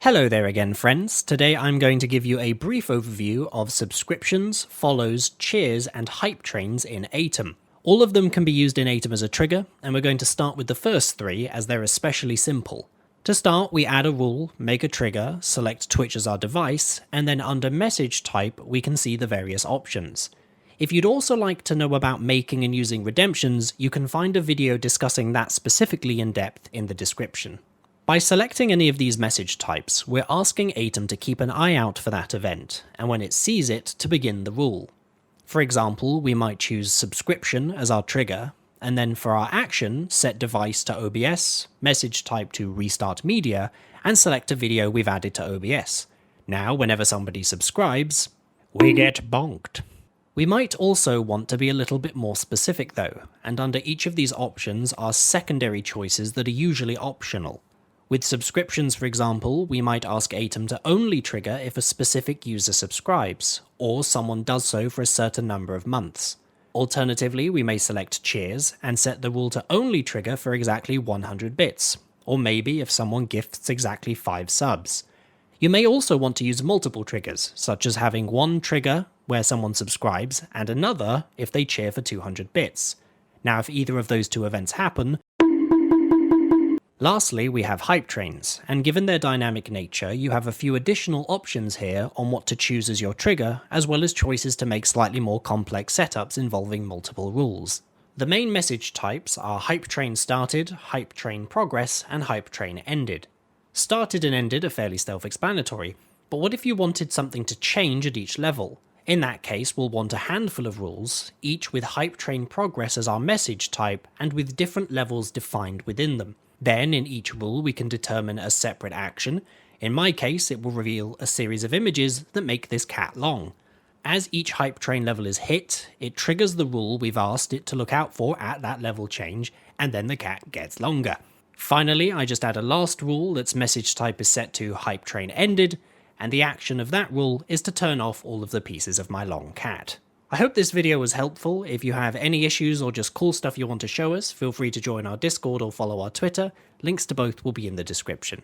Hello there again, friends. Today I'm going to give you a brief overview of subscriptions, follows, cheers, and hype trains in Aitum. All of them can be used in Aitum as a trigger, and we're going to start with the first three as they're especially simple. To start, we add a rule, make a trigger, select Twitch as our device, and then under message type we can see the various options. If you'd also like to know about making and using redemptions, you can find a video discussing that specifically in depth in the description. By selecting any of these message types, we're asking Aitum to keep an eye out for that event, and when it sees it, to begin the rule. For example, we might choose subscription as our trigger, and then for our action, set device to OBS, message type to restart media, and select a video we've added to OBS. Now, whenever somebody subscribes, we get bonked. We might also want to be a little bit more specific though, and under each of these options are secondary choices that are usually optional. With subscriptions, for example, we might ask Aitum to only trigger if a specific user subscribes, or someone does so for a certain number of months. Alternatively, we may select cheers and set the rule to only trigger for exactly 100 bits, or maybe if someone gifts exactly 5 subs. You may also want to use multiple triggers, such as having one trigger where someone subscribes and another if they cheer for 200 bits. Now, if either of those two events happen, lastly, we have hype trains, and given their dynamic nature, you have a few additional options here on what to choose as your trigger, as well as choices to make slightly more complex setups involving multiple rules. The main message types are hype train started, hype train progress, and hype train ended. Started and ended are fairly self-explanatory, but what if you wanted something to change at each level? In that case, we'll want a handful of rules, each with hype train progress as our message type, and with different levels defined within them. Then, in each rule, we can determine a separate action. In my case, it will reveal a series of images that make this cat long. As each hype train level is hit, it triggers the rule we've asked it to look out for at that level change, and then the cat gets longer. Finally, I just add a last rule that's message type is set to hype train ended, and the action of that rule is to turn off all of the pieces of my long cat. I hope this video was helpful. If you have any issues or just cool stuff you want to show us, feel free to join our Discord or follow our Twitter. Links to both will be in the description.